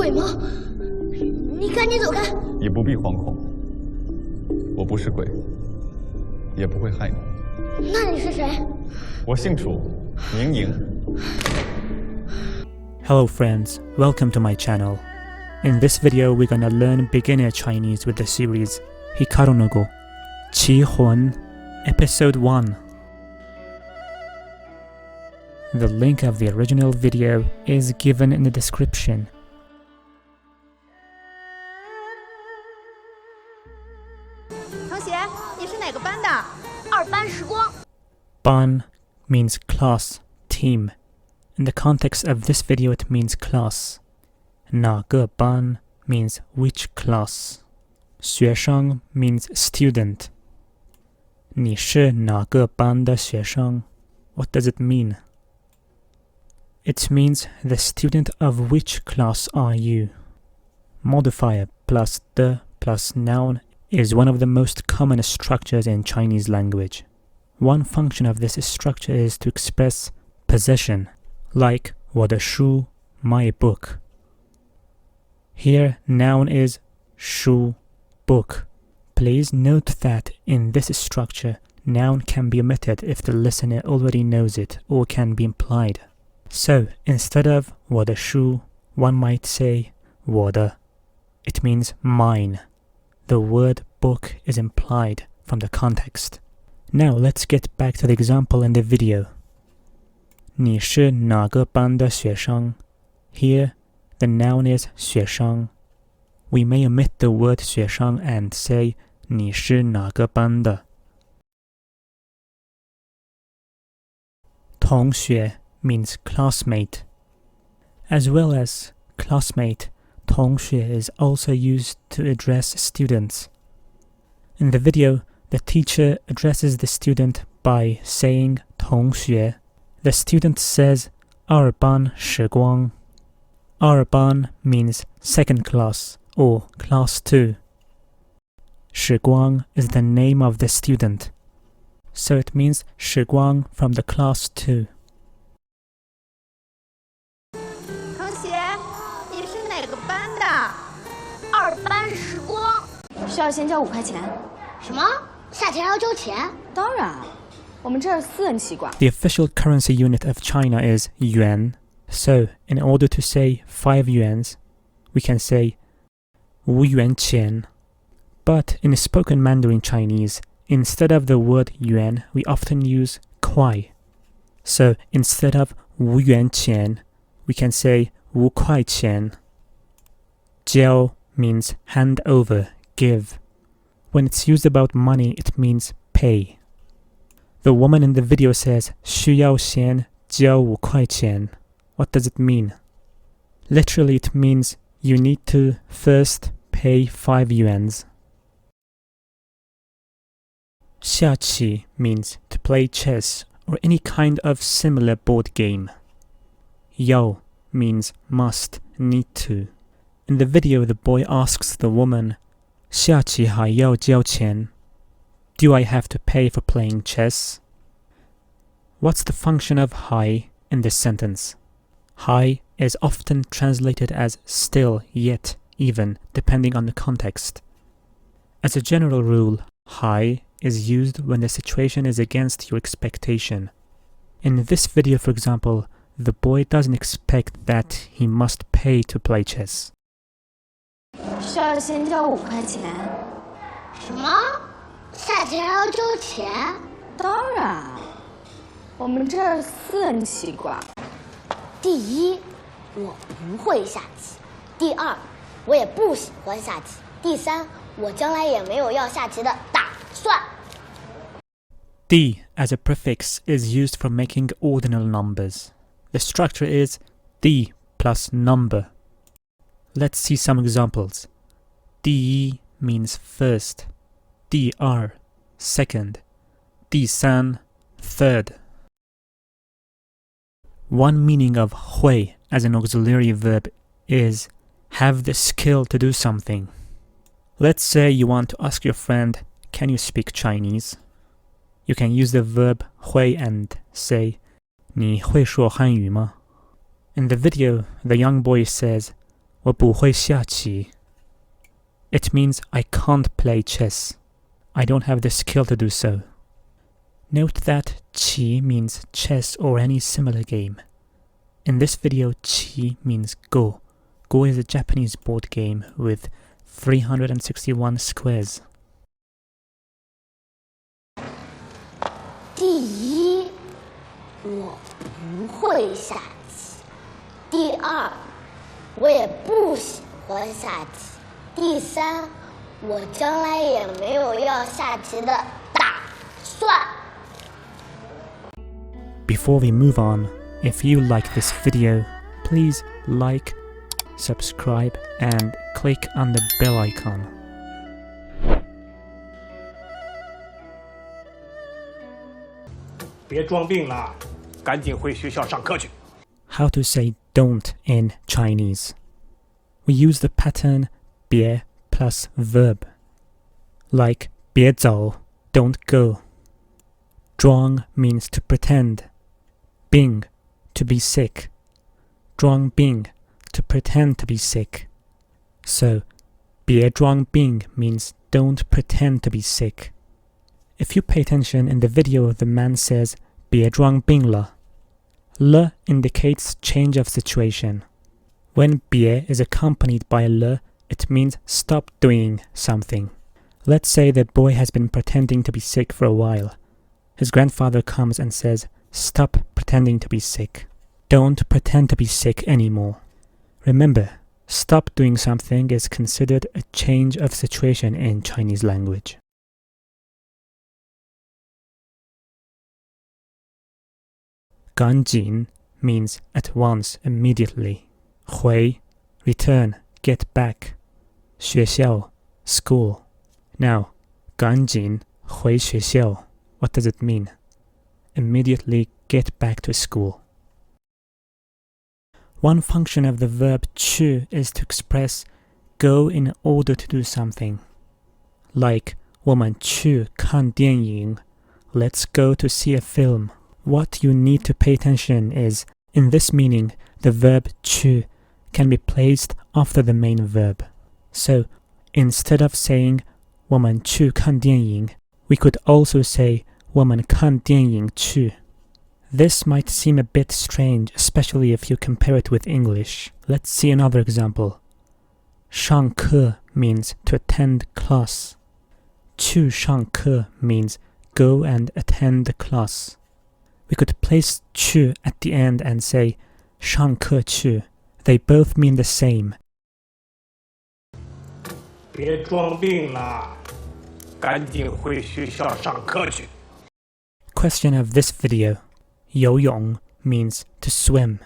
鬼吗？你赶紧走开！你不必惶恐，我不是鬼，也不会害你。那你是谁？我姓楚，名莹。Hello friends, welcome to my channel. In this video we're gonna learn beginner Chinese with the series Hikaru no Go, Qi Huan, Episode 1. The link of the original video is given in the description. 同学，你是哪个班的？2班时光。Ban means class, team. In the context of this video it means class. 哪个班 means which class. 学生 means student. 你是哪个班的学生? What does it mean? It means the student of which class are you? Modifier plus the plus noun is one of the most common structures in Chinese language. One function of this structure is to express possession, like 我的书, my book. Here, noun is 书, book. Please note that in this structure, noun can be omitted if the listener already knows it or can be implied. So, instead of 我的书, one might say 我的. It means mine. The word book is implied from the context. Now let's get back to the example in the video. 你是哪个班的学生? Here, the noun is 学生. We may omit the word 学生 and say 你是哪个班的? 同学 means classmate. As well as classmate, 同学 is also used to address students. In the video, the teacher addresses the student by saying 同学. The student says 2班时光. 2班 means second class or class 2. 时光 is the name of the student. So it means 时光 from the class 2. 同学，你是哪个班的？2班时光。需要先交5块钱。什么？下节还要交钱？当然，我们这儿私人企管。The official currency unit of China is yuan. So, in order to say 5 yuans, we can say 5元钱. But in spoken Mandarin Chinese, instead of the word yuan, we often use kuai. So, instead of 5元钱, we can say 5块钱. 交 means hand over, give. When it's used about money, it means pay. The woman in the video says 需要先交5块钱. What does it mean? Literally, it means you need to first pay 5 yuans. 下棋 means to play chess or any kind of similar board game. 要 means must, need to. In the video, the boy asks the woman, 下棋还要交钱? Do I have to pay for playing chess? What's the function of 还 in this sentence? 还 is often translated as still, yet, even, depending on the context. As a general rule, 还 is used when the situation is against your expectation. In this video, for example, the boy doesn't expect that he must pay to play chess. 需要先交5块钱。什么？下节还要交钱？当然，我们这儿私人企管。第一，我不会下棋；第二，我也不喜欢下棋；第三，我将来也没有要下棋的打算。D as a prefix is used for making ordinal numbers. The structure is D plus number. Let's see some examples. 第一 means first. 第二 second. 第三 third. One meaning of 会 as an auxiliary verb is have the skill to do something. Let's say you want to ask your friend, can you speak Chinese? You can use the verb 会 and say, 你会说汉语吗? In the video, the young boy says, 我不会下棋. It means I can't play chess. I don't have the skill to do so. Note that qi means chess or any similar game. In this video, qi means go. Go is a Japanese board game with 361 squares. 第一，我不会下棋；第二，我也不喜欢下棋；第三，我将来也没有要下棋的打算。Before we move on, if you like this video, please like, subscribe, and click on the bell icon. 别装病了，赶紧回学校上课去。 How to say don't in Chinese. We use the pattern 别 plus verb. Like 别走, don't go. 装 means to pretend. 病 to be sick. 装病 to pretend to be sick. So 别装病 means don't pretend to be sick. If you pay attention in the video, the man says 别装病了. Le indicates change of situation. When 别 is accompanied by le, it means stop doing something. Let's say that boy has been pretending to be sick for a while. His grandfather comes and says, stop pretending to be sick. Don't pretend to be sick anymore. Remember, stop doing something is considered a change of situation in Chinese language. Ganjin means at once, immediately. 回 return, get back. 学校 school. Now, 赶紧回学校. What does it mean? Immediately get back to school. One function of the verb 去 is to express go in order to do something. Like 我们去看电影. Let's go to see a film. What you need to pay attention is, in this meaning, the verb 去 can be placed after the main verb. So, instead of saying 我们去看电影, we could also say 我们看电影去. This might seem a bit strange, especially if you compare it with English. Let's see another example. 上课 means to attend class. 去上课 means go and attend the class. We could place 去 at the end and say 上课去. They both mean the same. 别装病了，赶紧回学校上课去。 Question of this video. 游泳 means to swim.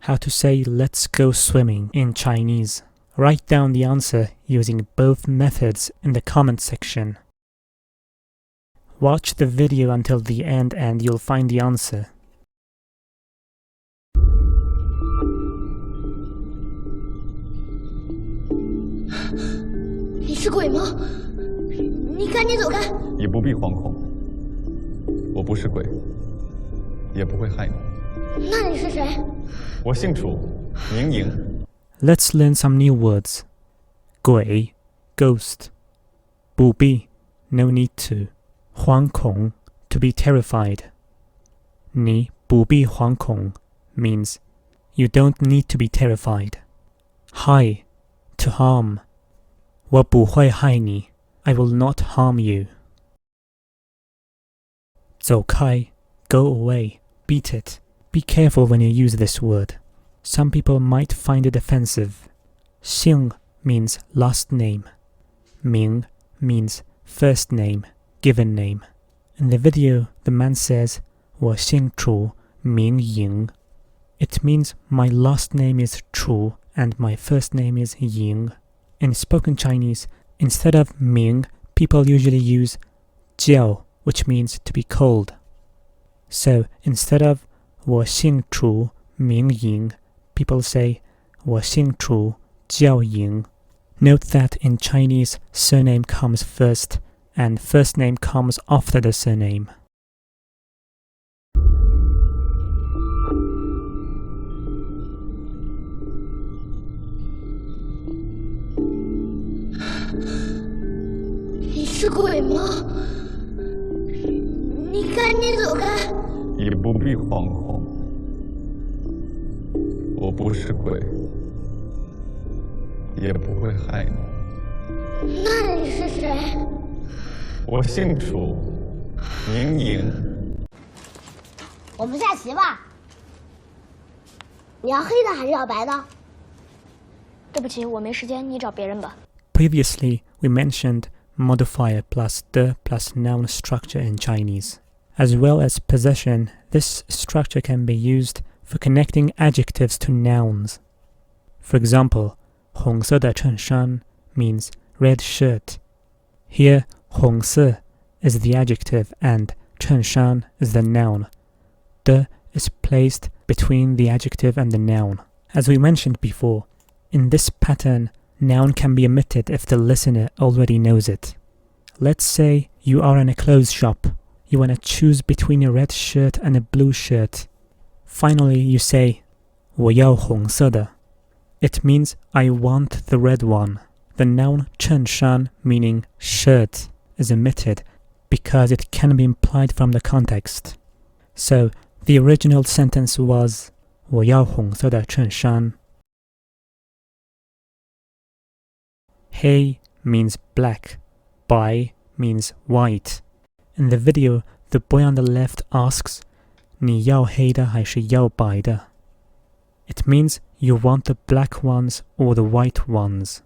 How to say let's go swimming in Chinese. Write down the answer using both methods in the comment section. Watch the video until the end and you'll find the answer. 你是鬼吗？你赶紧走开！你不必惶恐，我不是鬼，也不会害你。那你是谁？我姓楚，名莹。 Let's learn some new words. 鬼 ghost. 不必 no need to. 惶恐 to be terrified. 你不必惶恐 means you don't need to be terrified. 害 to harm. 我不会害你 I will not harm you. 走开 go away. Beat it. Be careful when you use this word. Some people might find it offensive. 姓 means last name. 名 means first name, given name. In the video, the man says, 我姓楚，名莹. It means my last name is Chu and my first name is Ying. In spoken Chinese, instead of Ming, people usually use jiao, which means to be called. So instead of 我姓楚，名莹, people say 我姓楚，叫莹. Note that in Chinese, surname comes first and first name comes after the surname. 鬼吗？你赶紧走开！你不必惶恐，我不是鬼，也不会害你。那你是谁？我姓楚，名莹。我们下棋吧。你要黑的还是要白的？对不起，我没时间，你找别人吧。Previously, we mentioned modifier plus the plus noun structure in Chinese. As well as possession, this structure can be used for connecting adjectives to nouns. For example, 红色的衬衫 means red shirt. Here, 红色 is the adjective and 衬衫 is the noun. The is placed between the adjective and the noun. As we mentioned before, in this pattern, noun can be omitted if the listener already knows it. Let's say you are in a clothes shop. You want to choose between a red shirt and a blue shirt. Finally, you say, 我要红色的. It means I want the red one. The noun 衬衫, meaning shirt, is omitted because it can be implied from the context. So, the original sentence was 我要红色的衬衫. Hei means black. Bai means white. In the video, the boy on the left asks, 你要黑的还是要白的? It means you want the black ones or the white ones.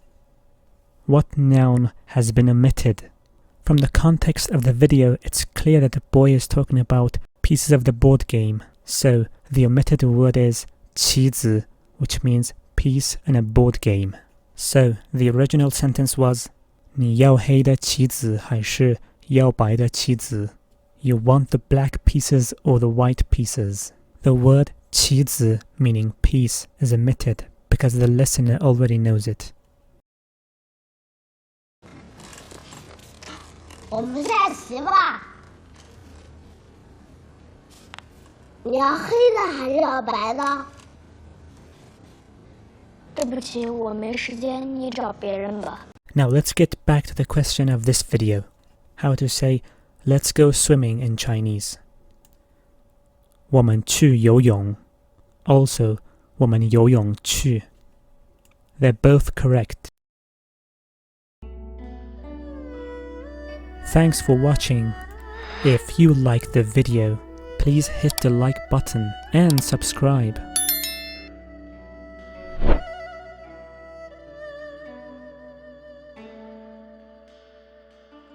What noun has been omitted? From the context of the video, it's clear that the boy is talking about pieces of the board game. So, the omitted word is 棋子, which means piece in a board game. So, the original sentence was 你要黑的棋子还是要白的棋子? You want the black pieces or the white pieces? The word 棋子, meaning piece, is omitted because the listener already knows it. 我们下棋吧。你要黑的还是要白的？对不起，我没时间，你找别人吧。Now let's get back to the question of this video. How to say let's go swimming in Chinese. 我们去游泳. Also, 我们游泳去. They're both correct. Thanks for watching. If you liked the video, please hit the like button and subscribe.